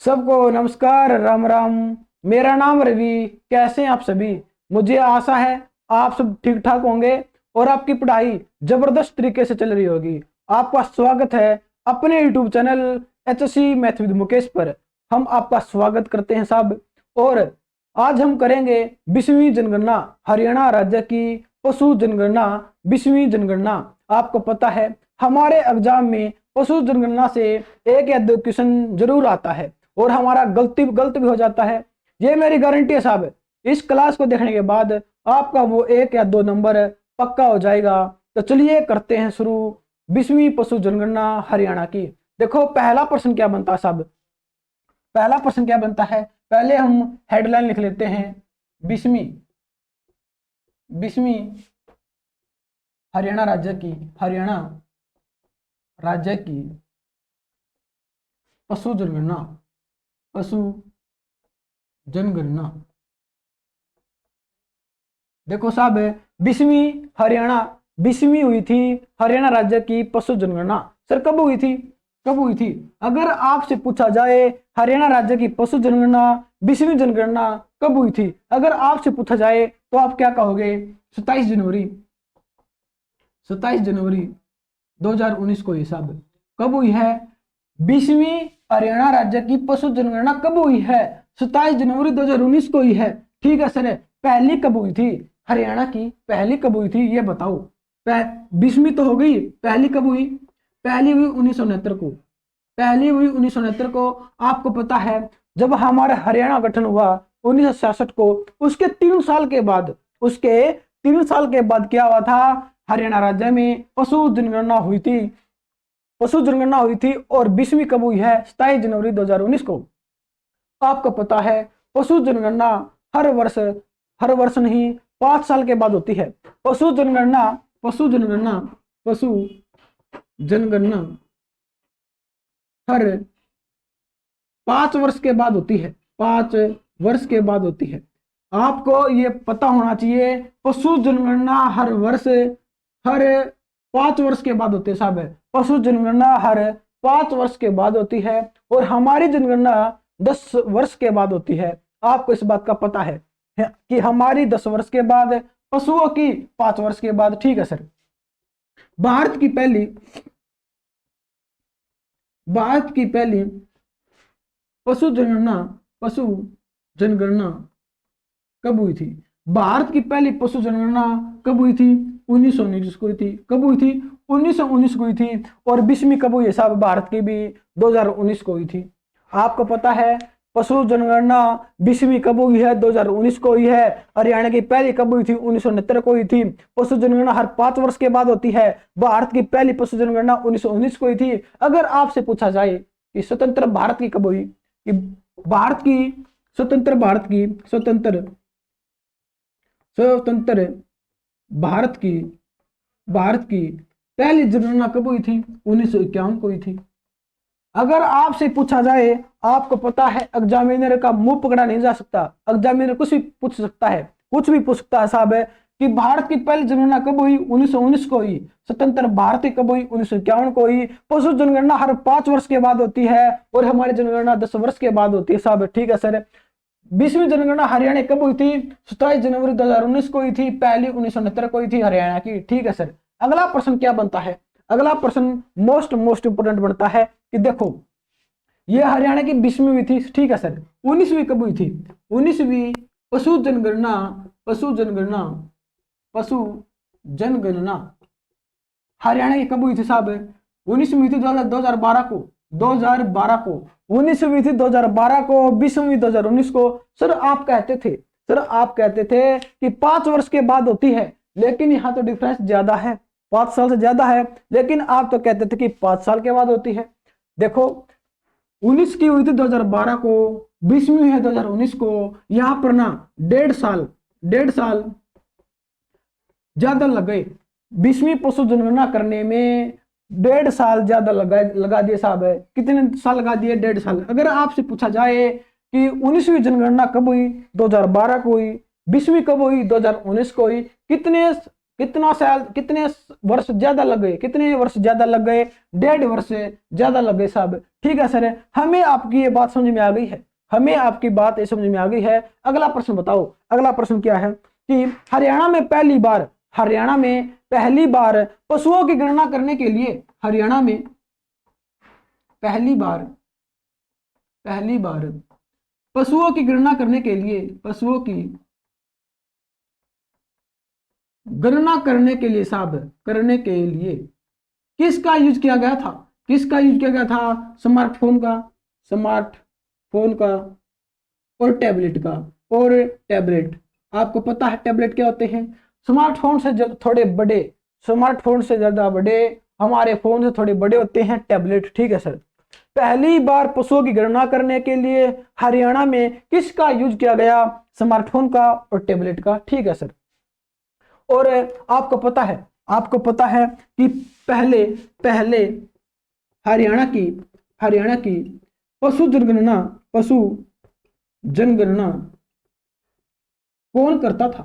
सबको नमस्कार, राम राम। मेरा नाम रवि। कैसे हैं आप सभी? मुझे आशा है आप सब ठीक ठाक होंगे और आपकी पढ़ाई जबरदस्त तरीके से चल रही होगी। आपका स्वागत है अपने YouTube channel HSC math with Mukesh पर। हम आपका स्वागत करते हैं साहब। और आज हम करेंगे 20वीं जनगणना, हरियाणा राज्य की पशु जनगणना। 20वीं जनगणना, आपको पता है हमारे एग्जाम में पशु जनगणना से एक या दो क्वेश्चन जरूर आता है और हमारा गलत भी हो जाता है। ये मेरी गारंटी है साहब, इस क्लास को देखने के बाद आपका वो एक या दो नंबर पक्का हो जाएगा। तो चलिए करते हैं शुरू 20वीं पशु जनगणना हरियाणा की। देखो पहला प्रश्न क्या बनता है साहब, पहला प्रश्न क्या बनता है, पहले हम हेडलाइन लिख लेते हैं। 20वीं हरियाणा राज्य की, हरियाणा राज्य की पशु जनगणना, पशु जनगणना। देखो साहब 20वीं हुई थी हरियाणा राज्य की पशु जनगणना। सर कब हुई थी? कब हुई थी? अगर आपसे पूछा जाए हरियाणा राज्य की पशु जनगणना 20वीं जनगणना कब हुई थी, अगर आपसे पूछा जाए तो आप क्या कहोगे? 27 जनवरी 2019 को। हिसाब कब हुई है? 20वीं हरियाणा राज्य की पशु जनगणना कब हुई है? 27 जनवरी 2019 को हुई है। ठीक है सर, पहली कब हुई थी हरियाणा की? पहली कब हुई थी ये बताओ। 20वीं तो हो गई, पहली कब हुई? पहली हुई 1969 को। पहली हुई 1969 को। आपको पता है जब हमारा हरियाणा गठन हुआ 1966 को, उसके 3 साल के बाद, क्या हुआ था? हरियाणा राज्य में पशु जनगणना हुई थी। और 20वीं कब हुई है? 27 जनवरी 2019 को। आपको पता है पशु जनगणना हर वर्ष नहीं 5 साल के बाद होती है। पशु जनगणना हर 5 वर्ष के बाद होती है। 5 वर्ष के बाद होती है। आपको ये पता होना चाहिए पशु जनगणना हर 5 वर्ष के बाद होती है साहब। पशु जनगणना हर 5 वर्ष के बाद होती है और हमारी जनगणना 10 वर्ष के बाद होती है। आपको इस बात का पता है कि हमारी 10 वर्ष के बाद, पशुओं की 5 वर्ष के बाद। ठीक है सर। भारत की पहली पशु जनगणना कब हुई थी? भारत की पहली पशु जनगणना कब हुई थी? 1919 को हुई थी। कब हुई थी? 1919 को हुई थी। और 20वीं कब हुई है साहब? भारत की भी 2019 को हुई थी। आपको पता है पशु जनगणना 20वीं कब हुई है? 2019 को हुई है। हरियाणा की पहली कब हुई थी? 1969 को हुई थी। पशु जनगणना हर 5 वर्ष के बाद होती है। भारत की पहली पशु जनगणना 1919 को हुई थी। अगर आपसे पूछा जाए कि स्वतंत्र भारत की कब हुई, कि स्वतंत्र भारत की पहली जनगणना कब हुई थी? 1951 को हुई थी। अगर आपसे पूछा जाए, आपको पता है एग्जामिनर का मुंह पकड़ा नहीं जा सकता, एग्जामिनर कुछ भी पूछ सकता है साहब कि भारत की पहली जनगणना कब हुई? 1919 को हुई। स्वतंत्र भारत की कब हुई? 1951 को हुई। पशु जनगणना हर 5 वर्ष के बाद होती है और हमारी जनगणना 10 वर्ष के बाद होती है साहब। ठीक है सर। 20वीं जनगणना हरियाणा कब हुई थी? 27 जनवरी 2019 को हुई थी। पहली 1969 को हुई थी हरियाणा की। ठीक है सर। अगला प्रश्न क्या बनता है? अगला प्रश्न मोस्ट इंपोर्टेंट बनता है कि देखो ये हरियाणा की 20वीं हुई थी। ठीक है सर। 19वीं कब हुई थी? 19वीं पशु जनगणना हरियाणा की कब हुई थी साहब? 19वीं हुई थी 2012 को। 19वीं हुई थी 2012 को। 20वीं 2019 को। सर आप कहते थे कि 5 वर्ष के बाद होती है, लेकिन यहाँ तो डिफरेंस ज्यादा है, 5 साल से ज्यादा है। लेकिन आप तो कहते थे कि 5 साल के बाद होती है। देखो 19 की हुई थी 2012 को, 20वीं है 2019 को। यहां पर ना 1.5 साल ज्यादा लग गए। 20वीं पशु जनगणना करने में 1.5 साल ज्यादा लगा दिए साहब। कितने साल लगा दिए? 1.5 साल। अगर आपसे पूछा जाए कि 19वीं जनगणना कब हुई? 2012 को हुई। 20वीं कब हुई? 2019 को हुई। कितना साल, कितने वर्ष ज्यादा लग गए, कितने वर्ष ज्यादा लग गए, 1.5 वर्ष ज्यादा लग गए साहब। ठीक है सर, हमें आपकी ये बात समझ में आ गई है, हमें आपकी बात ये समझ में आ गई है। अगला प्रश्न बताओ, अगला प्रश्न क्या है कि हरियाणा में पहली बार, हरियाणा में पहली बार पशुओं की गणना करने के लिए, हरियाणा में पहली बार पशुओं की गणना करने के लिए, पशुओं की गणना करने के लिए साहब, करने के लिए किसका यूज किया गया था, किसका यूज किया गया था? स्मार्टफोन का, स्मार्टफोन का और टैबलेट का। और टैबलेट, आपको पता है टैबलेट क्या होते हैं? स्मार्टफोन से जब थोड़े बड़े, स्मार्टफोन से ज्यादा बड़े, हमारे फोन से थोड़े बड़े होते हैं टैबलेट। ठीक है सर, पहली बार पशुओं की गणना करने के लिए हरियाणा में किसका यूज किया गया? स्मार्टफोन का और टैबलेट का। ठीक है सर, और आपको पता है, आपको पता है कि पहले पहले हरियाणा की पशु जनगणना कौन करता था?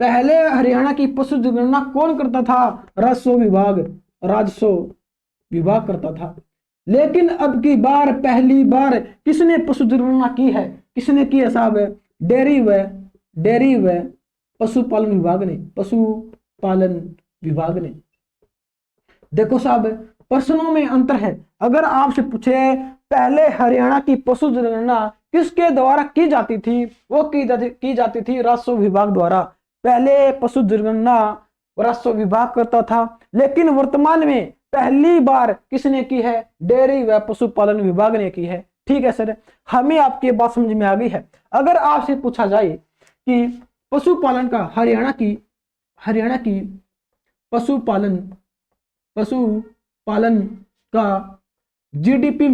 पहले हरियाणा की पशु जनगणना कौन करता था? राजस्व विभाग करता था। लेकिन अब की बार, पहली बार किसने पशु जनगणना की है? किसने की है साहब? डेयरी व पशुपालन विभाग ने, पशुपालन विभाग ने। देखो साहब, प्रश्नों में अंतर है। अगर आपसे पूछे पहले हरियाणा की पशु जनगणना किसके द्वारा की जाती थी? वो की जाती थी राजस्व विभाग द्वारा। पहले पशु जनगणना राजस्व विभाग करता था, लेकिन वर्तमान में पहली बार किसने की है? डेयरी व पशुपालन विभाग ने की है। ठीक है सर, हमें आपकी बात समझ में आ गई है। अगर आपसे पूछा जाए कि पशुपालन का हरियाणा की पशुपालन का जीडीपी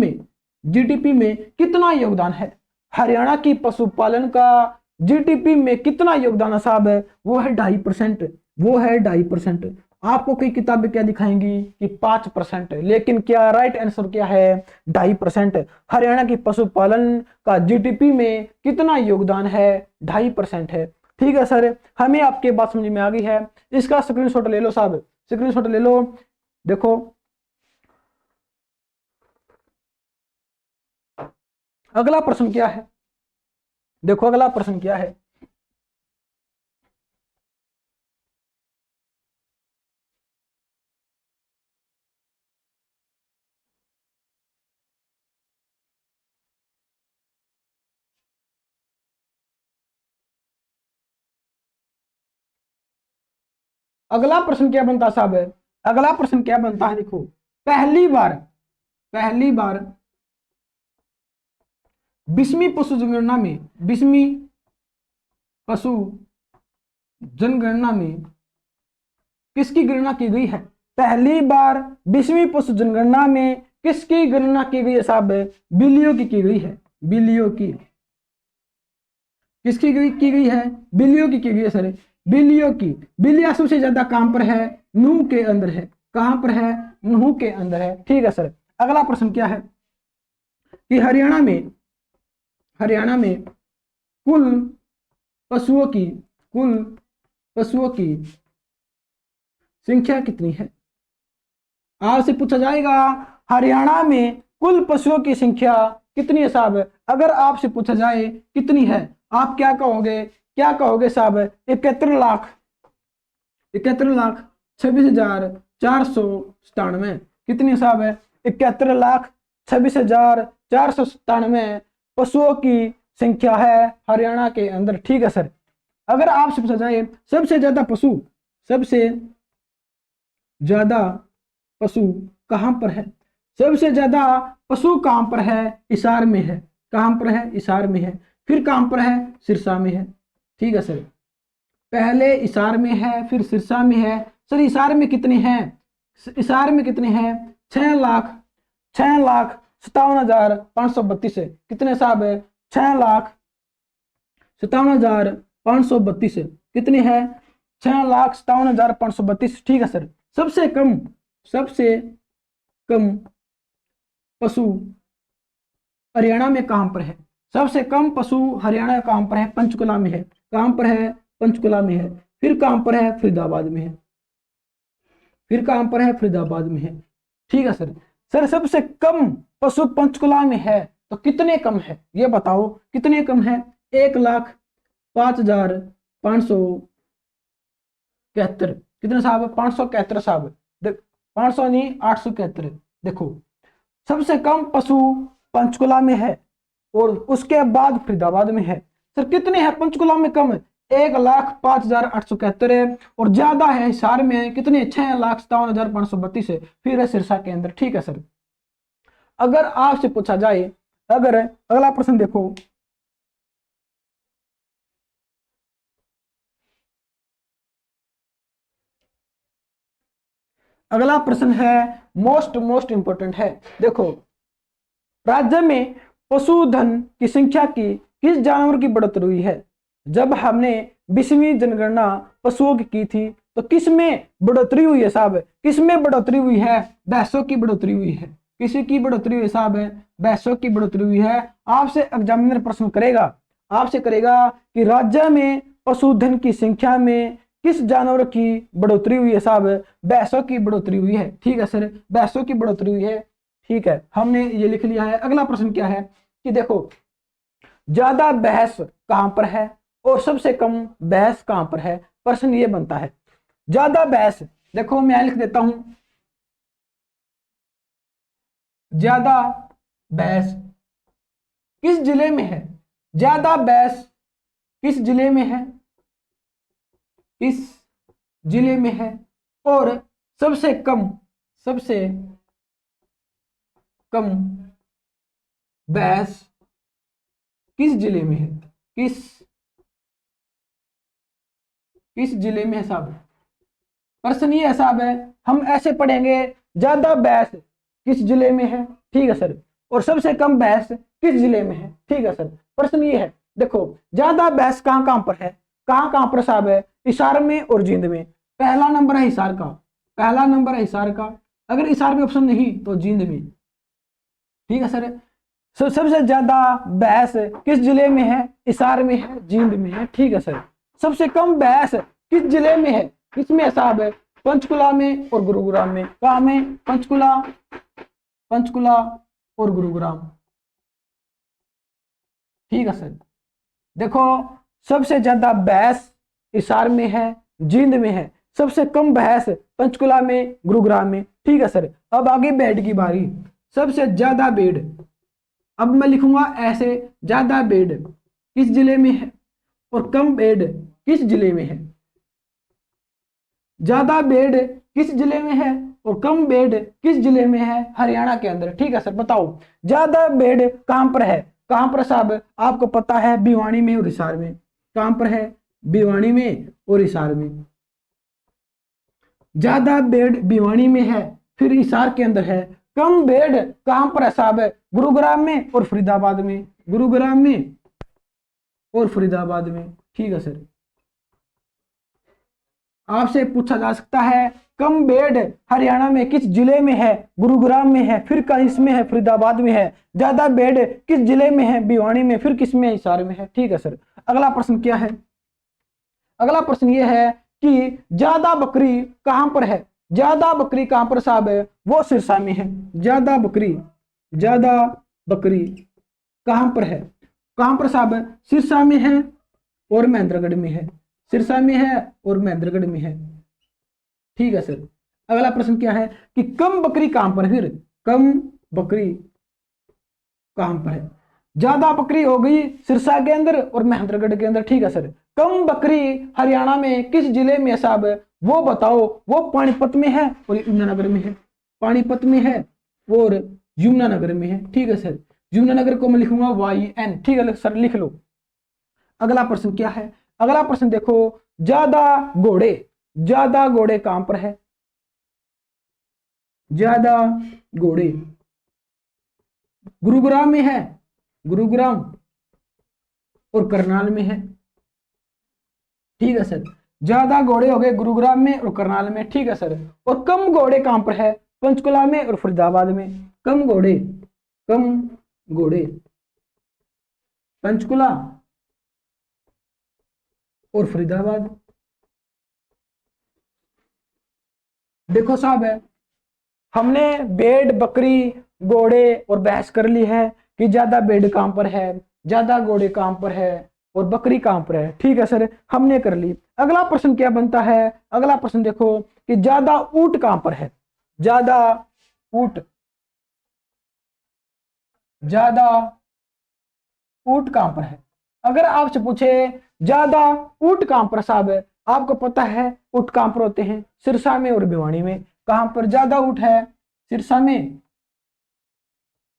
में कितना योगदान है? हरियाणा की पशुपालन का जीडीपी में कितना योगदान है साहब? वो है 2.5%, वो है 2.5%। आपको कई किताबें क्या दिखाएंगी कि 5%, लेकिन क्या राइट आंसर क्या है? 2.5%। हरियाणा की पशुपालन का जीडीपी में कितना योगदान है? 2.5% है। ठीक है सर, हमें आपकी बात समझ में आ गई है। इसका स्क्रीनशॉट ले लो साहब, स्क्रीनशॉट ले लो। देखो अगला प्रश्न क्या है, देखो अगला प्रश्न क्या है। अगला प्रश्न क्या बनता साहब? अगला प्रश्न क्या बनता है? देखो, पहली बार 20वीं पशु जनगणना में, 20वीं पशु जनगणना में किसकी गणना की गई है? पहली बार 20वीं पशु जनगणना में किसकी गणना की गई है साहब? बिल्लियों की गई है, बिल्लियों की। किसकी की गई है? बिल्लियों की गई है सर, बिल्लियों की। बिल्लियां सबसे ज्यादा कहां पर है? नूह के अंदर है। कहां पर है? नूह के अंदर है। ठीक है सर, अगला प्रश्न क्या है कि हरियाणा में कुल पशुओं की संख्या कितनी है? आपसे पूछा जाएगा हरियाणा में कुल पशुओं की संख्या कितनी है साहब? अगर आपसे पूछा जाए कितनी है, आप क्या कहोगे? क्या कहोगे साहब? 71,26,497। कितनी साहब है? 71,26,497 पशुओं की संख्या है हरियाणा के अंदर। ठीक है सर, अगर आपसे पूछा जाए सबसे ज्यादा पशु कहां पर है? सबसे ज्यादा पशु कहां पर है? हिसार में है। कहां पर है? हिसार में है। फिर कहां पर है? सिरसा में है। ठीक है सर, पहले हिसार में है, फिर सिरसा में है। सर हिसार में कितने हैं? हिसार में कितने हैं? 6,57,532 है। कितने साहब है? 6,57,532 है। कितने हैं? 6,57,532। ठीक है सर, सबसे कम पशु हरियाणा में कहां पर है? सबसे कम पशु हरियाणा कहां पर है? पंचकुला में है। कहां पर है? पंचकुला में है। फिर कहां पर है, फरीदाबाद में है, फिर कहां पर है, फरीदाबाद में है। ठीक है सर। सर सबसे कम पशु पंचकुला में है, तो कितने कम है ये बताओ, कितने कम है? 1,05,571, कितने साहब? 571 साहब। 500 नहीं, 871। देखो सबसे कम पशु पंचकुला में है और उसके बाद फरीदाबाद में है। सर कितने हैं पंचकुला में कम? 1,05,871 है, और ज्यादा है हिसार में है, कितने? 6,57,532 है, फिर है सिरसा के अंदर। ठीक है सर। अगर आपसे पूछा जाए, अगर अगला प्रश्न देखो, अगला प्रश्न है मोस्ट इंपोर्टेंट है। देखो राज्य में पशुधन की संख्या की किस जानवर की बढ़ोतरी हुई है? जब हमने 20वीं जनगणना पशुओं की थी तो किस में बढ़ोतरी हुई है साहब? किस में बढ़ोतरी हुई है? भैंसों की बढ़ोतरी हुई है। किसी की बढ़ोतरी हुई साहब? भैंसों की बढ़ोतरी हुई है। आपसे एग्जामिनर प्रश्न करेगा, आपसे करेगा कि राज्य में पशुधन की संख्या में किस जानवर की बढ़ोतरी हुई है साहब? भैंसों की बढ़ोतरी हुई है। ठीक है सर, भैंसों की बढ़ोतरी हुई है। ठीक है, हमने ये लिख लिया है। अगला प्रश्न क्या है कि देखो ज्यादा भैंस कहां पर है और सबसे कम भैंस कहां पर है? प्रश्न ये बनता है। ज्यादा भैंस, देखो मैं लिख देता हूं, ज्यादा भैंस किस जिले में है? ज्यादा भैंस किस जिले में है? किस जिले में है? और सबसे कम, सबसे कम भैंस किस जिले में है? किस किस जिले में है साहब? प्रश्न ये है साहब है, हम ऐसे पढ़ेंगे ज्यादा भैंस किस जिले में है। ठीक है सर, और सबसे कम भैंस किस जिले में है। ठीक है सर, प्रश्न ये है। देखो ज्यादा भैंस कहां कहां पर है, कहां कहां पर साहब है? हिसार में और जींद में। पहला नंबर है हिसार का, पहला नंबर है हिसार का। अगर हिसार में ऑप्शन नहीं तो जींद में। ठीक है सर। सबसे ज्यादा भैंस किस जिले में है? हिसार में है, जींद में है। ठीक है सर। सबसे कम भैंस किस जिले में है? किसमें है साहब? पंचकुला में और गुरुग्राम में। कहा में? पंचकुला, पंचकुला और गुरुग्राम। ठीक है सर। देखो सबसे ज्यादा भैंस हिसार में है, जींद में है। सबसे कम भैंस पंचकुला में, गुरुग्राम में। ठीक है सर। अब आगे बेड की बारी। सबसे ज्यादा बेड, अब मैं लिखूंगा ऐसे, ज्यादा बेड किस जिले में है और कम बेड किस जिले में है? ज्यादा बेड किस जिले में है और कम बेड किस जिले में है? हरियाणा के अंदर। ठीक है सर, बताओ ज्यादा बेड कहां पर है? कहां पर साहब? आपको पता है भिवानी में और हिसार में। कहां पर है? भिवानी में और हिसार में। ज्यादा बेड भिवानी में है, फिर हिसार के अंदर है। कम बेड कहां पर है साहब? गुरुग्राम में और फरीदाबाद में। गुरुग्राम में और फरीदाबाद में। ठीक है सर। आपसे पूछा जा सकता है कम बेड हरियाणा में किस जिले में है? गुरुग्राम में है, फिर कहीं इसमें है, फरीदाबाद में है। ज्यादा बेड किस जिले में है? भिवानी में, फिर किस में? हिसार में है। ठीक है सर। अगला प्रश्न क्या है? अगला प्रश्न यह है कि ज्यादा बकरी कहां पर है? ज्यादा बकरी कहां पर साहब है? वो सिरसा में है। ज्यादा बकरी, ज्यादा बकरी कहां पर है? कहां पर साहब? सिरसा में है और महेंद्रगढ़ में है। सिरसा में है और महेंद्रगढ़ में है। ठीक है सर। अगला प्रश्न क्या है कि कम बकरी कहां पर है? फिर कम बकरी कहां पर है? ज्यादा बकरी हो गई सिरसा के अंदर और महेंद्रगढ़ के अंदर। ठीक है सर। कम बकरी हरियाणा में किस जिले में है साहब? वो बताओ। वो पानीपत में है और यमुनानगर में है। पानीपत में है और यमुनानगर में है। ठीक है सर। यमुनानगर को मैं लिखूंगा YN। ठीक है सर, लिख लो। अगला प्रश्न क्या है? अगला प्रश्न देखो, ज्यादा घोड़े, ज्यादा घोड़े कहां पर है? ज्यादा घोड़े गुरुग्राम में है, गुरुग्राम और करनाल में है। ठीक है सर। ज्यादा घोड़े हो गए गुरुग्राम में और करनाल में। ठीक है सर। और कम घोड़े कहां पर है? पंचकुला में और फरीदाबाद में। कम घोड़े, कम घोड़े पंचकुला और फरीदाबाद। देखो साहब है, हमने भेड़, बकरी, घोड़े और भैंस कर ली है कि ज्यादा भेड़ कहां पर है, ज्यादा घोड़े कहां पर है और बकरी कहां पर है। ठीक है सर, हमने कर ली। अगला प्रश्न क्या बनता है, अगला प्रश्न देखो कि ज्यादा ऊंट कहां पर है, ज्यादा ऊंट, ज्यादा ऊंट कहां पर है। अगर आपसे पूछे ज्यादा ऊंट कहां पर साहब है, आपको पता है ऊंट कहां पर होते हैं, सिरसा में और भिवानी में। कहां पर ज्यादा ऊंट है, सिरसा में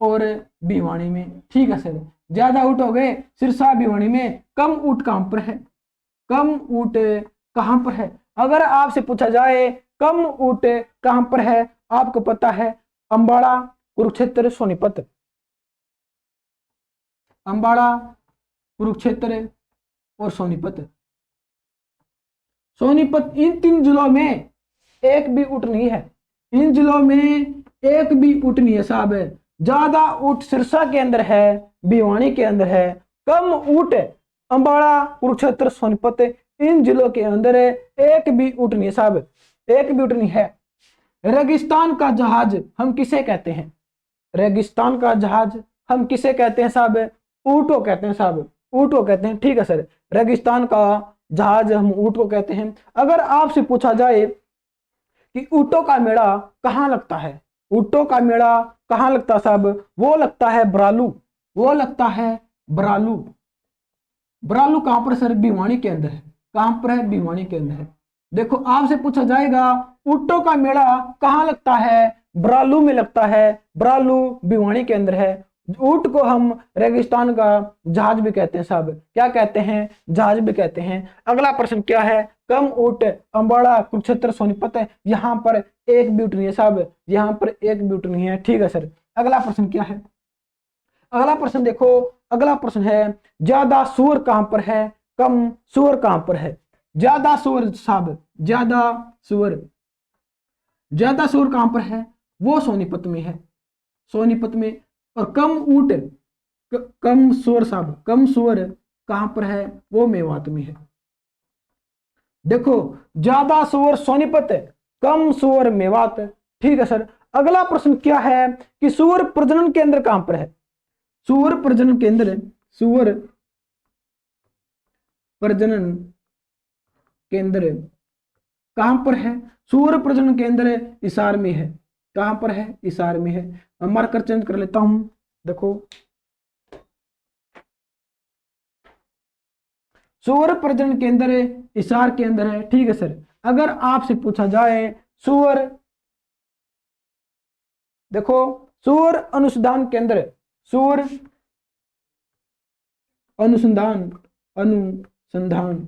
और भिवानी में। ठीक है सर, ज्यादा ऊंट हो गए सिरसा भिवानी में, कम ऊंट कहां पर है, कम ऊंट कहां पर है। अगर आपसे पूछा जाए कम ऊंट कहां पर है, आपको पता है अंबाड़ा, कुरुक्षेत्र, सोनीपत। अंबाड़ा, कुरुक्षेत्र और सोनीपत। सोनीपत, इन तीन जिलों में एक भी ऊंट नहीं है, इन जिलों में एक भी ऊंट नहीं है साहब। ज्यादा ऊंट सिरसा के अंदर है, भिवानी के अंदर है, कम ऊंट अंबाड़ा, कुरुक्षेत्र, सोनीपत, इन जिलों के अंदर है, एक भी ऊंट नहीं है साहब, एक भी ऊंट नहीं है। रेगिस्तान का जहाज हम किसे कहते हैं, रेगिस्तान का जहाज हम किसे कहते हैं साहब, ऊंट को कहते हैं साहब, ऊंट को कहते हैं। ठीक है सर, रेगिस्तान का जहाज हम ऊंट को कहते हैं। अगर आपसे पूछा जाए कि ऊंटों का मेला कहाँ लगता है, ऊंटों का मेला कहाँ लगता है साहब, वो लगता है बरालू, वो लगता है बरालू। बरालू कहां पर सर, भिवानी के अंदर है। कहां पर है, भिवानी के अंदर है। देखो आपसे पूछा जाएगा ऊंटों का मेला कहाँ लगता है, बरालू में लगता है, बरालू भिवानी के अंदर है। ऊंट को हम रेगिस्तान का जहाज भी कहते हैं साहब, क्या कहते हैं, जहाज भी कहते हैं। अगला प्रश्न क्या है, कम ऊंट अंबाड़ा, कुरुक्षेत्र, सोनीपत है, यहाँ पर एक भी ऊंट नहीं है साहब, यहाँ पर एक भी ऊंट नहीं है। ठीक है सर, अगला प्रश्न क्या है, अगला प्रश्न देखो, अगला प्रश्न है ज्यादा सूअर कहां पर है, कम सूअर कहां पर है। ज्यादा सूअर साहब, ज्यादा सूअर, ज्यादा सूअर कहां पर है, वो सोनीपत में है, सोनीपत में। और कम ऊंट, कम सूअर साहब, कम सूअर कहां पर है, वो मेवात में है। देखो ज्यादा सूअर सोनीपत, कम सूअर मेवात। ठीक है सर, अगला प्रश्न क्या है कि सूअर प्रजनन केंद्र कहां पर है, सूअर प्रजनन केंद्र, सूअर प्रजनन केंद्र कहां पर है, सूअर प्रजनन केंद्र हिसार में है। कहां पर है, हिसार में है। मैं मार्कर चेंज कर लेता हूं, देखो सूअर प्रजनन केंद्र हिसार के अंदर है। ठीक है सर, अगर आपसे पूछा जाए सूअर, देखो सूअर अनुसंधान केंद्र, सूअर अनुसंधान, अनुसंधान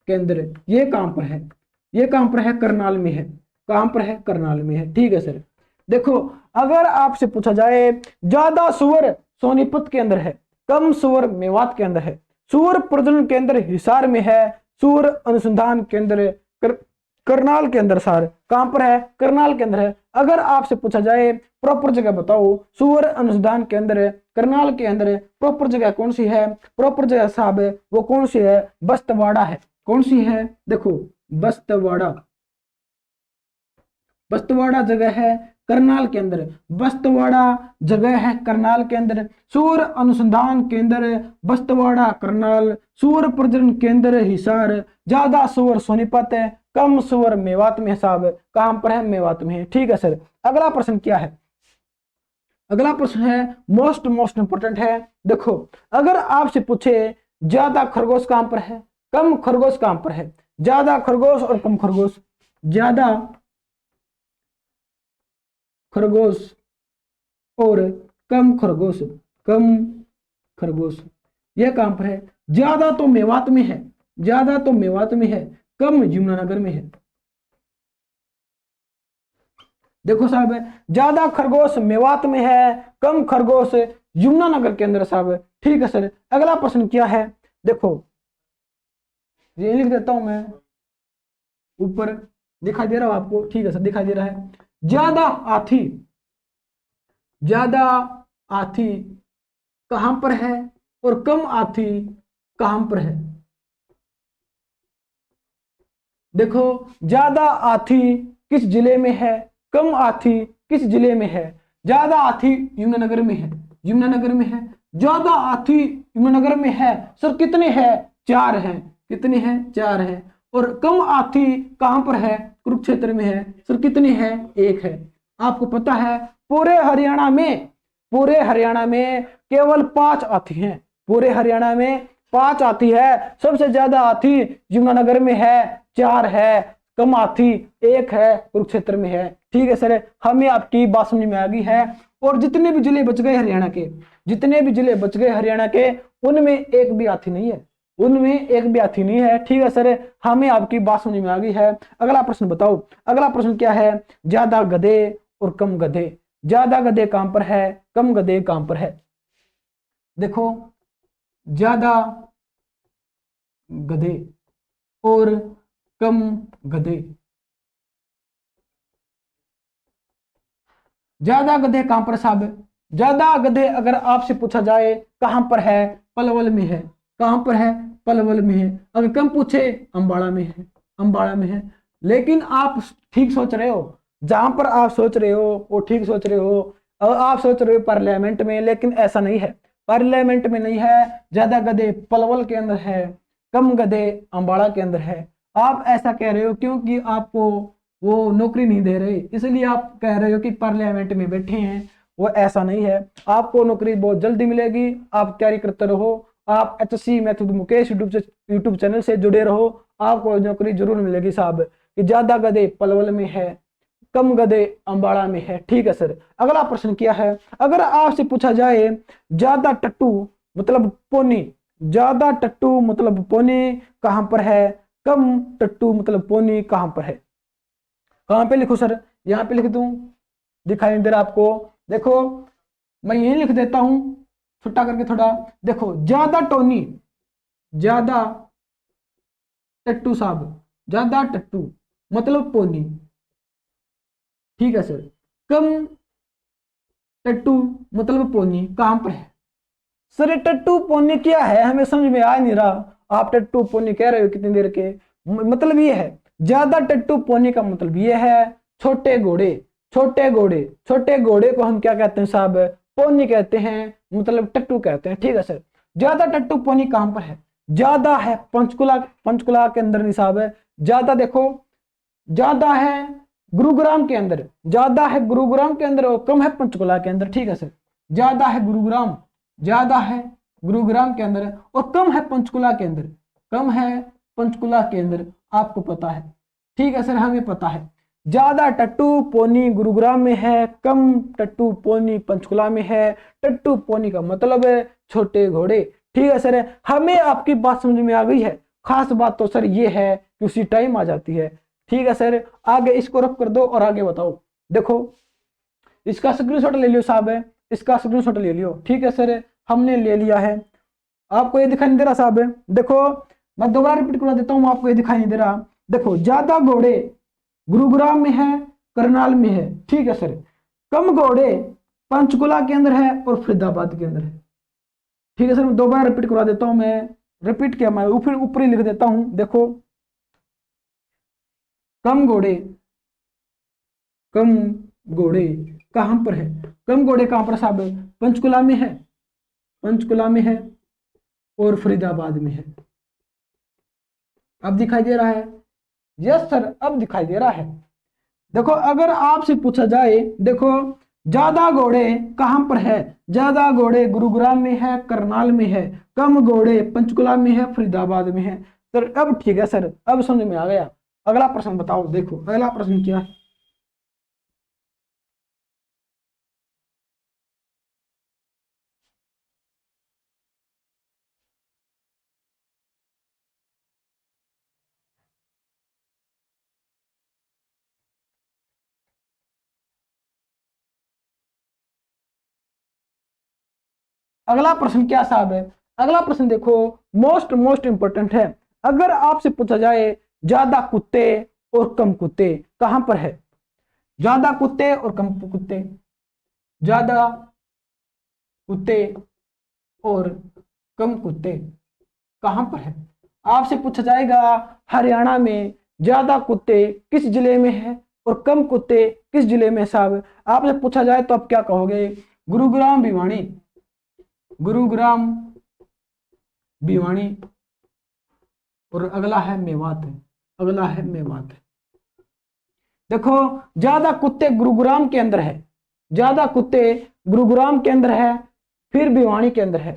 केंद्र ये कहां पर है, ये कहां पर है, करनाल में है। कहां पर है, करनाल में है। ठीक है सर, देखो अगर आपसे पूछा जाए ज्यादा सूअर सोनीपत के अंदर है, कम सूअर मेवात के अंदर है, सूअर प्रजनन केंद्र हिसार में है, सूअर अनुसंधान केंद्र करनाल के अंदर सर कहां पर है, करनाल के अंदर है। अगर आपसे पूछा जाए प्रॉपर जगह बताओ, सूअर अनुसंधान केंद्र करनाल के अंदर प्रॉपर जगह कौन सी है, प्रॉपर जगह साहब वो कौन सी है, बस्तवाड़ा है। कौन सी है, देखो बस्तवाड़ा, बस्तवाड़ा जगह है करनाल के अंदर, बस्तवाड़ा जगह है करनाल के अंदर। सूअर अनुसंधान केंद्र बस्तवाड़ा करनाल, सूअर प्रजनन केंद्र हिसार, ज्यादा सूअर सोनीपत है, कम सूअर मेवात में साहब, कहां पर है, मेवात में है। ठीक है सर, अगला प्रश्न क्या है, अगला प्रश्न है मोस्ट इंपोर्टेंट है। देखो अगर आपसे पूछे ज्यादा खरगोश कहां पर है, कम खरगोश कहां पर है, ज्यादा खरगोश और कम खरगोश, ज्यादा खरगोश और कम खरगोश, कम खरगोश यह कहां पर है, ज्यादा तो मेवात में है, ज्यादा तो मेवात में है, कम यमुनानगर में है। देखो साहब ज्यादा खरगोश मेवात में है, कम खरगोश यमुनानगर के अंदर साहब। ठीक है सर, अगला प्रश्न क्या है, देखो ये लिख देता हूं मैं, ऊपर दिखाई दे रहा हो आपको, ठीक है सर दिखाई दे रहा है। ज्यादा हाथी, ज्यादा हाथी कहां पर है और कम हाथी कहां पर है। देखो, ज्यादा हाथी किस जिले में है, कम हाथी किस जिले में है। ज्यादा हाथी यमुनानगर में है, यमुनानगर में है। ज्यादा हाथी यमुनानगर में है सर, कितने हैं, 4 हैं। कितने हैं, 4 हैं। और कम हाथी कहां पर है, कुरुक्षेत्र में है सर, कितने हैं, 1 है। आपको पता है पूरे हरियाणा में, पूरे हरियाणा में केवल 5 हाथी हैं, पूरे हरियाणा में 5 हाथी है। सबसे ज्यादा हाथी यमुनानगर में है, 4 है। कम हाथी 1 है, कुरुक्षेत्र में है। ठीक है सर, हमें आपकी बात समझ में आ गई है। और जितने भी जिले बच गए हरियाणा के, जितने भी जिले बच गए हरियाणा के, उनमें एक भी हाथी नहीं है, उनमें एक भी हाथी नहीं है। ठीक है सर, हमें आपकी बात समझ में आ गई है। अगला प्रश्न बताओ, अगला प्रश्न क्या है, ज्यादा गधे और कम गधे। ज्यादा गधे कहां पर है, कम गधे कहां पर है। देखो, ज्यादा गधे और कम गधे, ज्यादा गधे कहां पर साहब, ज्यादा गधे अगर आपसे पूछा जाए कहां पर है, पलवल में है। कहां पर है, पलवल में है। अगर कम पूछे, अंबाला में है, अंबाला में है। लेकिन आप ठीक सोच रहे हो, जहां पर आप सोच रहे हो वो ठीक सोच रहे हो। और आप सोच रहे हो पार्लियामेंट में, लेकिन ऐसा नहीं है, पार्लियामेंट में नहीं है। ज्यादा गधे पलवल के अंदर है, कम गधे अंबाला के अंदर है। आप ऐसा कह रहे हो क्योंकि आपको वो नौकरी नहीं दे रहे, इसलिए आप कह रहे हो कि पार्लियामेंट में बैठे हैं। वो ऐसा नहीं है, आपको नौकरी बहुत जल्दी मिलेगी। आप तैयारी करते रहो, आप HSC method Mukesh YouTube channel से जुड़े रहो, आपको नौकरी जरूर मिलेगी साहब। कि ज्यादा गधे पलवल में है, कम गधे अंबाला में है। ठीक है सर, अगला प्रश्न क्या है, अगर आपसे पूछा जाए ज्यादा टट्टू मतलब पोनी, ज्यादा टट्टू मतलब पोनी कहां पर है, कम टट्टू मतलब पोनी कहां पर है। कहां पे लिखूं सर, यहां पे लिख दूं, दिखाई नहीं दे रहा आपको। देखो, मैं यही लिख देता हूं छोटा करके थोड़ा। देखो, ज्यादा टोनी, ज्यादा टट्टू साहब, ज्यादा टट्टू मतलब पोनी। ठीक है सर, कम टट्टू मतलब पोनी कहां पर है। सर, ये टट्टू पोनी क्या है, हमें समझ में आ नहीं रहा। आप टट्टू पोनी कह रहे हो कितनी देर के, मतलब ये है, ज्यादा टट्टू पोनी का मतलब ये है छोटे घोड़े, छोटे घोड़े, छोटे घोड़े को हम क्या कहते हैं साहब, पोनी कहते हैं, मतलब टट्टू कहते हैं। ठीक है सर, ज्यादा टट्टू पोनी कहां पर है, ज्यादा है पंचकुला, पंचकुला के अंदर नहीं साहब है। ज्यादा देखो, ज्यादा है गुरुग्राम के अंदर, ज्यादा है गुरुग्राम के अंदर और कम है पंचकुला के अंदर। ठीक है सर, ज्यादा है गुरुग्राम, ज्यादा है गुरुग्राम के अंदर और कम है पंचकुला के अंदर, कम है पंचकुला के अंदर। आपको पता है, ठीक है सर, हमें पता है। ज्यादा टट्टू पोनी गुरुग्राम में है, कम टट्टू पोनी पंचकुला में है। टट्टू पोनी का मतलब है छोटे घोड़े। ठीक है सर, हमें आपकी बात समझ में आ गई है। खास बात तो सर ये है कि उसी टाइम आ जाती है। ठीक है सर, आगे इसको रख कर दो और आगे बताओ। देखो, इसका स्क्रीनशॉट ले लियो साहब, है इसका स्क्रीनशॉट ले लियो। ठीक है सर, हमने ले लिया है। आपको ये दिखाई नहीं दे रहा साहब, देखो मैं दोबारा रिपीट करवा देता हूँ, आपको ये दिखाई नहीं दे रहा। देखो, ज्यादा घोड़े गुरुग्राम में है, करनाल में है। ठीक है सर, कम घोड़े पंचकुला के अंदर है और फरीदाबाद के अंदर है। ठीक है सर, मैं दोबारा रिपीट करवा देता हूँ। मैं रिपीट किया, मैं ऊपर ऊपर ही लिख देता हूँ। देखो, कम घोड़े, कम घोड़े कहां पर है, कम घोड़े कहां पर साहब, पंचकुला में है, पंचकुला में है और फरीदाबाद में है। अब दिखाई दे रहा है, यस सर, अब दिखाई दे रहा है। देखो, अगर आपसे पूछा जाए, देखो ज्यादा घोड़े कहां पर है, ज्यादा घोड़े गुरुग्राम में है, करनाल में है। कम घोड़े पंचकुला में है, फरीदाबाद में है। सर अब ठीक है सर, अब समझ में आ गया। अगला प्रश्न बताओ। देखो, अगला प्रश्न क्या है, अगला प्रश्न क्या साहब है। अगला प्रश्न देखो, मोस्ट मोस्ट इंपोर्टेंट है। अगर आपसे पूछा जाए ज्यादा कुत्ते और कम कुत्ते कहां पर है, ज्यादा कुत्ते और कम कुत्ते, ज्यादा कुत्ते और कम कुत्ते कहां पर है। आपसे पूछा जाएगा हरियाणा में ज्यादा कुत्ते किस जिले में है और कम कुत्ते किस जिले में साहब? आपसे पूछा जाए तो आप क्या कहोगे? गुरुग्राम, भिवानी। गुरुग्राम, भिवानी। और अगला है मेवात। अगला है मेवात। देखो, ज्यादा कुत्ते गुरुग्राम के अंदर है, ज्यादा कुत्ते गुरुग्राम के अंदर है, फिर भिवानी के अंदर है,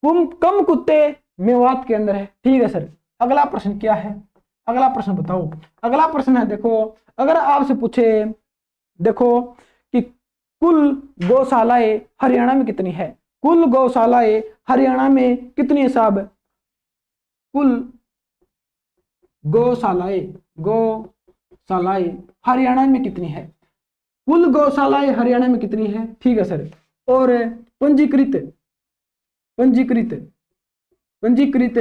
कम कुत्ते मेवात के अंदर है। ठीक है सर। अगला प्रश्न क्या है? अगला प्रश्न बताओ। अगला प्रश्न है, देखो, अगर आपसे पूछे, देखो कि कुल गौशालाएं हरियाणा में कितनी है? कुल गौशालाएं हरियाणा में कितनी है साहब? कुल गौशालाएं हरियाणा में कितनी है? कुल गौशालाएं हरियाणा में कितनी है? ठीक है सर। और पंजीकृत पंजीकृत पंजीकृत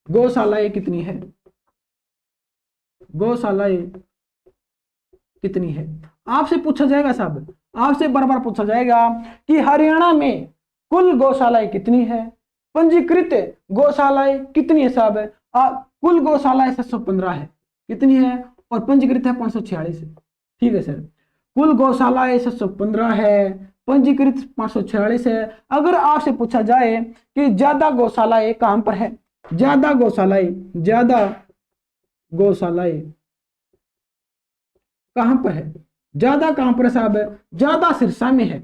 गौशालाएं कितनी है? गौशालाएं कितनी है? आपसे पूछा जाएगा साहब, आपसे बार बार पूछा जाएगा कि हरियाणा में कुल गौशालाएं कितनी है, पंजीकृत गौशालाएं कितनी है साहब? कुल गौशालाएं 715 है, कितनी है? और पंजीकृत है 546 है। ठीक है सर। कुल गौशालाएं 715 है, पंजीकृत 546 है। अगर आपसे पूछा जाए कि ज्यादा गौशालाएं कहां पर है? ज्यादा गौशालाएं कहां पर है? ज्यादा कहां पर साहब? ज्यादा सिरसा में है,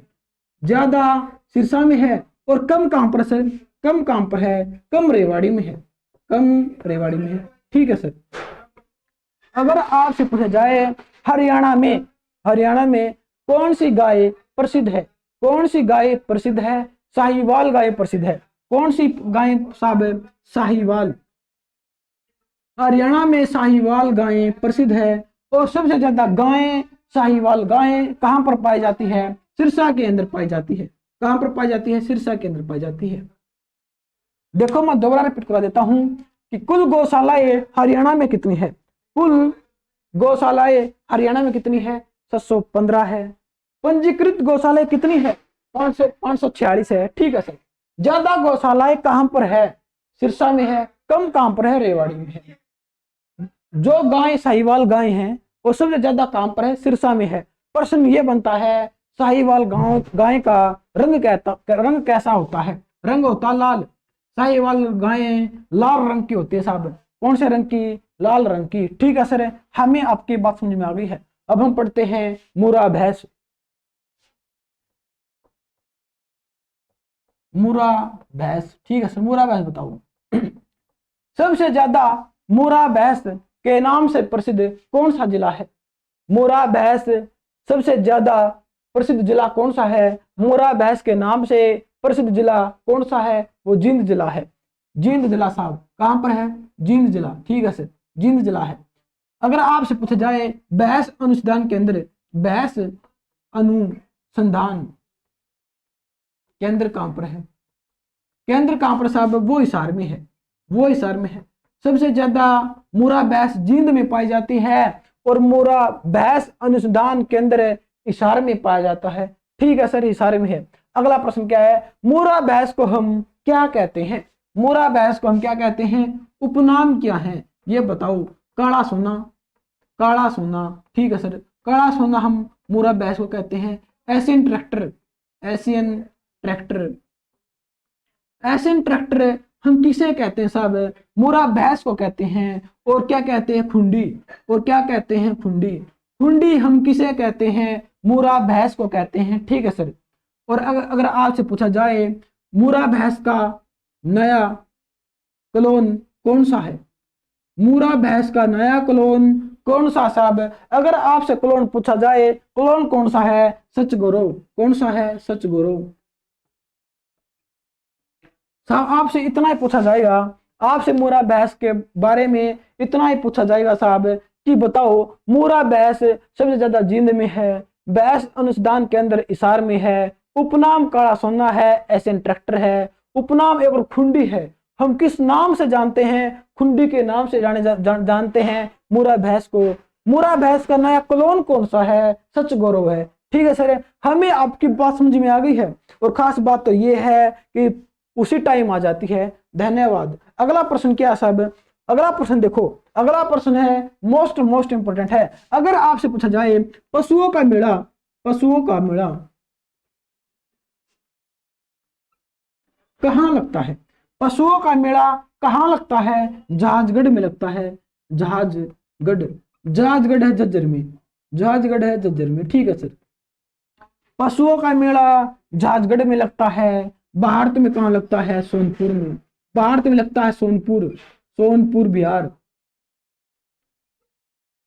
ज्यादा सिरसा में है। और कम कहां पर सर? कम कहां पर है? कम रेवाड़ी में है, कम रेवाड़ी में है। ठीक है सर। अगर आपसे पूछा जाए हरियाणा में कौन सी गाय प्रसिद्ध है? कौन सी गाय प्रसिद्ध है? साहिवाल गाय प्रसिद्ध है। कौन सी गाय साहब? साहिवाल। हरियाणा में साहिवाल गायें प्रसिद्ध है। और सबसे ज्यादा गायें, साहिवाल गायें कहां पर पाई जाती है? सिरसा के अंदर पाई जाती है। कहां पर पाई जाती है? सिरसा के अंदर पाई जाती है। देखो, मैं दोबारा रिपीट करा देता हूं कि कुल गौशालाएं हरियाणा में कितनी है? कुल गौशालाएं हरियाणा में कितनी है? 715 है। पंजीकृत गौशालाएं कितनी है? 546 है। ठीक है सर। ज्यादा गौशालाएं कहां पर है? सिरसा में है। कम कहां पर है? रेवाड़ी में है। जो गाय साहिवाल गाय हैं वो सबसे ज्यादा कहां पर है? सिरसा में है। प्रश्न ये बनता है, साहिवाल गाय का रंग कैसा होता है? रंग होता लाल। साहिवाल गायें लाल रंग की होती है साहब। कौन से रंग की? लाल रंग की। ठीक है सर। हमें आपकी बात समझ में आ गई है। अब हम पढ़ते हैं मुर्रा भैंस। मुर्रा भैंस। ठीक है सर। मुर्रा भैंस बताओ। सबसे ज्यादा मुर्रा भैंस के नाम से प्रसिद्ध कौन सा जिला है? मुर्रा भैंस सबसे ज्यादा प्रसिद्ध जिला कौन सा है? मुर्रा भैंस के नाम से प्रसिद्ध जिला कौन सा है? वो जींद जिला है। जींद जिला साहब। कहां पर है? जींद जिला। ठीक है सर। जींद जिला है। अगर आपसे पूछा जाए भैंस अनुसंधान केंद्र, भैंस अनुसंधान केंद्र कहां पर है? केंद्र कहां पर साहब? वो हिसार में है। वो हिसार में है। सबसे ज्यादा मुर्रा भैंस जींद में पाई जाती है और मुर्रा भैंस अनुसंधान केंद्र हिसार में पाया जाता है। ठीक है सर। हिसार में है। अगला प्रश्न क्या है? मुर्रा भैंस को हम क्या कहते हैं? मुर्रा भैंस को हम क्या कहते हैं? उपनाम क्या है ये बताओ? काला सोना, काला सोना। ठीक है सर। काला सोना हम मुर्रा भैंस को कहते हैं। Asian tractor, Asian tractor. Asian tractor हम किसे कहते हैं साहब? मुर्रा भैंस को कहते हैं। और क्या कहते हैं? खुंडी। और क्या कहते हैं? खुंडी। खुंडी हम किसे कहते हैं? मुर्रा भैंस को कहते हैं। ठीक है सर। और अगर आपसे पूछा जाए मुर्रा भैंस का नया क्लोन कौन सा है? मुर्रा भैंस का नया क्लोन कौन सा साहब? अगर आपसे क्लोन पूछा जाए, क्लोन कौन सा है? सच गौरव। कौन सा है? सच गौरव। साहब आपसे इतना ही पूछा जाएगा, आपसे मुर्रा भैंस के बारे में इतना ही पूछा जाएगा साहब कि बताओ मुर्रा भैंस सबसे ज्यादा जींद में है, भैंस अनुसंधान केंद्र हिसार में है, उपनाम काला सोना है, एशियन ट्रैक्टर है, उपनाम एक और खुंडी है। हम किस नाम से जानते हैं? खुंडी के नाम से जानते हैं मुर्रा भैंस को। मुर्रा भैंस का नया क्लोन कौन सा है? सच गौरव है। ठीक है सर। हमें आपकी बात समझ में आ गई है। और खास बात तो ये है कि उसी टाइम आ जाती है। धन्यवाद। अगला प्रश्न क्या है साहब? अगला प्रश्न देखो, अगला प्रश्न है मोस्ट मोस्ट इंपोर्टेंट है। अगर आपसे पूछा जाए पशुओं का मेला, पशुओं का मेला कहाँ लगता है? पशुओं का मेला कहाँ लगता है? जहाजगढ़ में लगता है। जहाजगढ़, जहाजगढ़ है झज्जर में, जहाजगढ़ है झज्जर में। ठीक है सर, पशुओं का मेला जहाजगढ़ में लगता है। भारत में कहाँ लगता है? सोनपुर में, भारत में लगता है सोनपुर, सोनपुर बिहार।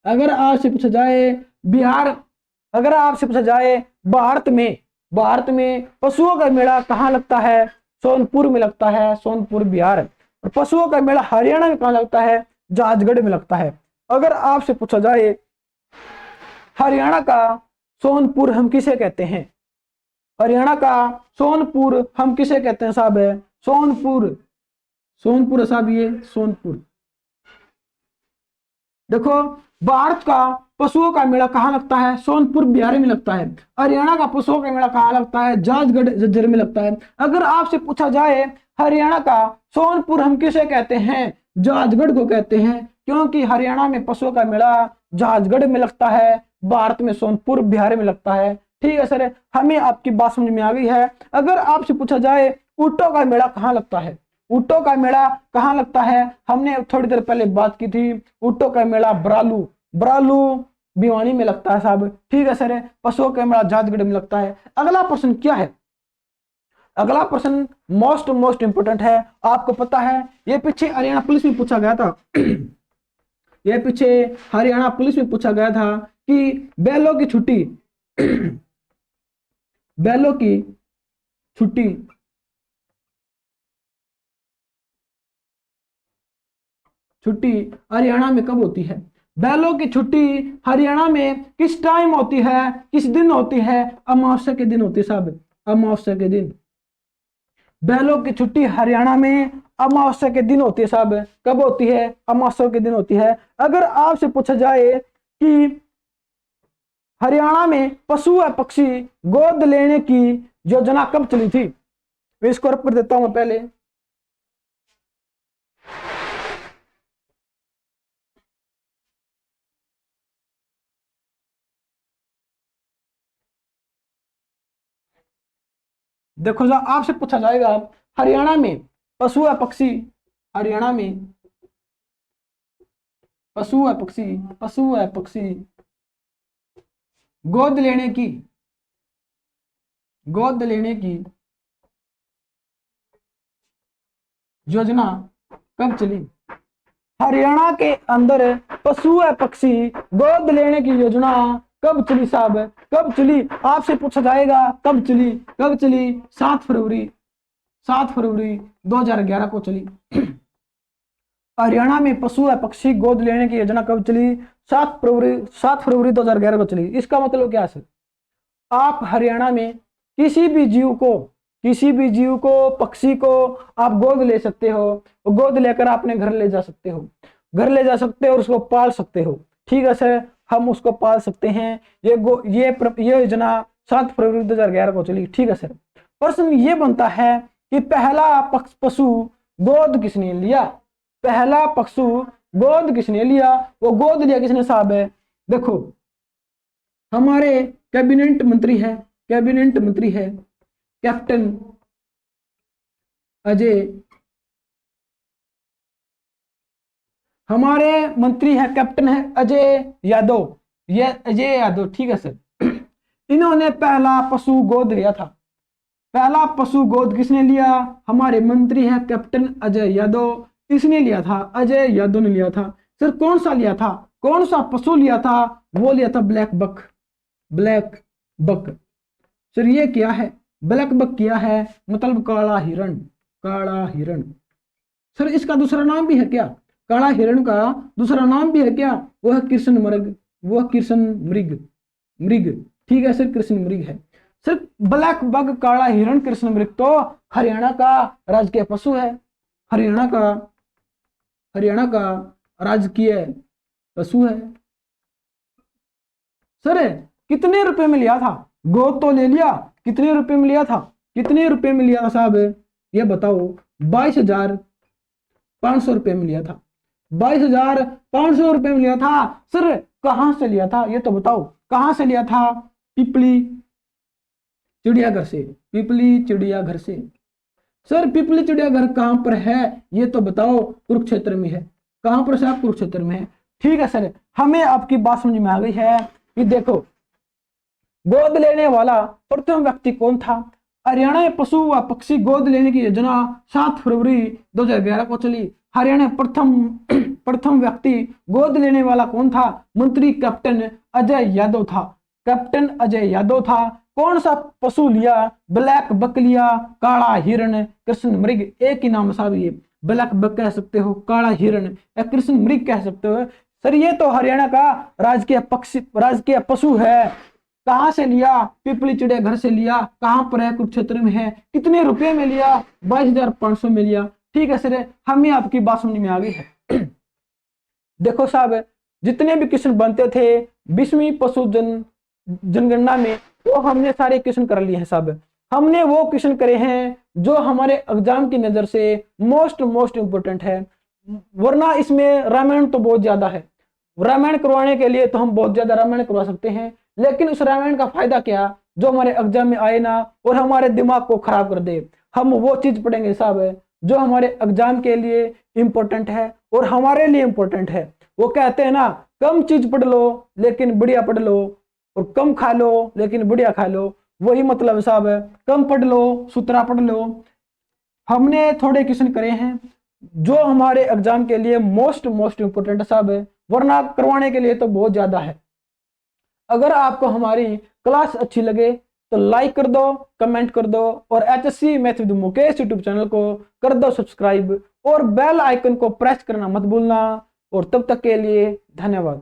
अगर आपसे पूछा जाए बिहार, अगर आपसे पूछा जाए भारत में, भारत में पशुओं का मेला कहाँ लगता है? सोनपुर में लगता है, सोनपुर बिहार। और पशुओं का मेला हरियाणा में कहाँ लगता है? जहाजगढ़ में लगता है। अगर आपसे पूछा जाए हरियाणा का सोनपुर हम किसे कहते हैं? हरियाणा का सोनपुर हम किसे कहते हैं साहब? है सोनपुर, सोनपुर साहब, ये सोनपुर। देखो, भारत का पशुओं का मेला कहाँ लगता है? सोनपुर बिहार में लगता है। हरियाणा का पशुओं का मेला कहाँ लगता है? जहाजगढ़ झज्जर में लगता है। अगर आपसे पूछा जाए हरियाणा का सोनपुर हम किसे कहते हैं? जहाजगढ़ को कहते हैं, क्योंकि हरियाणा में पशुओं का मेला जहाजगढ़ में लगता है, भारत में सोनपुर बिहार में लगता है। ठीक है सर, हमें आपकी बात समझ में आ गई है। अगर आपसे पूछा जाए ऊंटों का मेला कहाँ लगता है? ऊंटों का मेला कहाँ लगता है? हमने थोड़ी देर पहले बात की थी, ऊंटों का मेला बरालू, बरालू भिवानी में लगता है साहब। ठीक है सर, पशुओं का मेला जहाजगढ़ में लगता है। अगला प्रश्न क्या है? अगला प्रश्न मोस्ट मोस्ट इंपोर्टेंट है। आपको पता है ये पीछे हरियाणा पुलिस में पूछा गया था ये पीछे हरियाणा पुलिस में पूछा गया था कि बैलों की छुट्टी बैलों की छुट्टी छुट्टी हरियाणा में कब होती है? बैलों की छुट्टी हरियाणा में किस टाइम होती है, किस दिन होती है? अमावस्या के दिन होती है साहब, अमावस्या के दिन। बैलों की छुट्टी हरियाणा में अमावस्या के दिन होती है साहब। कब होती है? अमावस्या के दिन होती है। अगर आपसे पूछा जाए कि हरियाणा में पशु व पक्षी गोद लेने की योजना कब चली थी? मैं इसको रख कर देता हूं पहले। देखो जरा, आपसे पूछा जाएगा हरियाणा में पशु व पक्षी, हरियाणा में पशु व पक्षी, पशु व पक्षी गोद लेने की, गोद लेने की योजना कब चली? हरियाणा के अंदर पशु व पक्षी गोद लेने की योजना कब चली साहब? कब चली? आपसे पूछा जाएगा कब चली, कब चली? 7 फरवरी, 7 फरवरी 2011 को चली। हरियाणा में पशु व पक्षी गोद लेने की योजना कब चली? 7 फरवरी, 7 फरवरी 2011 को चली। इसका मतलब क्या है? आप हरियाणा में किसी भी जीव को, किसी भी जीव को, पक्षी को आप गोद ले सकते हो, गोद लेकर अपने घर ले जा सकते हो, घर ले जा सकते हो और उसको पाल सकते हो। ठीक है सर, हम उसको पाल सकते हैं। ये योजना 7 फरवरी 2011 को चली। ठीक है सर, प्रश्न ये बनता है कि पहला पशु गोद किसने लिया? पहला पशु गोद किसने लिया? वो गोद लिया किसने साहब? है देखो, हमारे कैबिनेट मंत्री है, कैबिनेट मंत्री है कैप्टन अजय, हमारे मंत्री है कैप्टन है अजय यादव, ये अजय यादव। ठीक है सर, इन्होंने पहला पशु गोद लिया था। पहला पशु गोद किसने लिया? हमारे मंत्री है कैप्टन अजय यादव, इसने लिया था, अजय यादव ने लिया था। सर कौन सा लिया था? कौन सा पशु लिया था? वो लिया था black buck, black buck. Sir ये क्या है? ब्लैक बक किया है, मतलब काला हिरण, काला हिरण। सर इसका दूसरा नाम भी है क्या? काला हिरण का दूसरा नाम भी है क्या? वो है कृष्ण मृग, वो कृष्ण मृग, मृग। ठीक है सर, कृष्ण मृग है। सर ब्लैक बग, काला हिरण, कृष्ण मृग तो हरियाणा का राजकीय पशु है, हरियाणा का, हरियाणा का राजकीय पशु है। सर कितने रुपए में लिया था? गोद तो ले लिया, कितने रुपए में लिया था? कितने रुपए में लिया था साहब? ये बताओ। 22,500 रुपए में लिया था। 22,500 रुपए में लिया था। सर कहां से लिया था ये तो बताओ, कहां से लिया था? पिपली चिड़ियाघर से, पिपली चिड़ियाघर से। सर पिपली चिड़ियाघर कहां पर है ये तो बताओ? कुरुक्षेत्र में है। कहां पर साहब? कुरुक्षेत्र में है। ठीक है सर, हमें आपकी बात समझ में आ गई है कि देखो गोद लेने वाला प्रथम व्यक्ति कौन था? हरियाणा में पशु व पक्षी गोद लेने की योजना 7 फरवरी 2011 को चली। हरियाणा में प्रथम व्यक्ति गोद लेने वाला कौन था? मंत्री कैप्टन अजय यादव था। कैप्टन अजय यादव था। कौन सा पशु लिया? ब्लैक बक लिया, काला हिरण, कृष्ण मृग। एक ही नाम साहब, ये ब्लैक बक कह सकते हो, काला हिरण या कृष्ण मृग कह सकते हो। सर ये तो हरियाणा का राजकीय पक्षी, राजकीय पशु है। कहां से लिया? पिपली चिड़ियाघर से लिया। कहां पर है? कुरुक्षेत्र में है। कितने रुपए में लिया? 22,500 में लिया। ठीक है सर, हमें आपकी बात समझ में आ गई है। देखो साहब, जितने भी क्वेश्चन बनते थे 20वीं पशु जनगणना में, वो हमने सारे क्वेश्चन कर लिए हैं साहब। हमने वो क्वेश्चन करे हैं जो हमारे एग्जाम की नजर से मोस्ट इंपोर्टेंट है। वरना इसमें रामायण तो बहुत ज्यादा है। रामायण करवाने के लिए तो हम बहुत ज्यादा रामायण करवा सकते हैं, लेकिन उस रामायण का फायदा क्या जो हमारे एग्जाम में आए ना और हमारे दिमाग को खराब कर दे। हम वो चीज पढ़ेंगे साहब जो हमारे एग्जाम के लिए इंपॉर्टेंट है और हमारे लिए इंपॉर्टेंट है। वो कहते हैं ना, कम चीज पढ़ लो लेकिन बढ़िया पढ़ लो, और कम खा लो लेकिन बढ़िया खा लो। वही मतलब साहब है, कम पढ़ लो सुतरा पढ़ लो। हमने थोड़े क्वेश्चन करे हैं जो हमारे एग्जाम के लिए मोस्ट इंपोर्टेंट साहब है, वरना करवाने के लिए तो बहुत ज्यादा है। अगर आपको हमारी क्लास अच्छी लगे तो लाइक कर दो, कमेंट कर दो, और HSC math with Mukesh YouTube channel को कर दो सब्सक्राइब, और बेल आइकन को प्रेस करना मत भूलना। और तब तक के लिए धन्यवाद।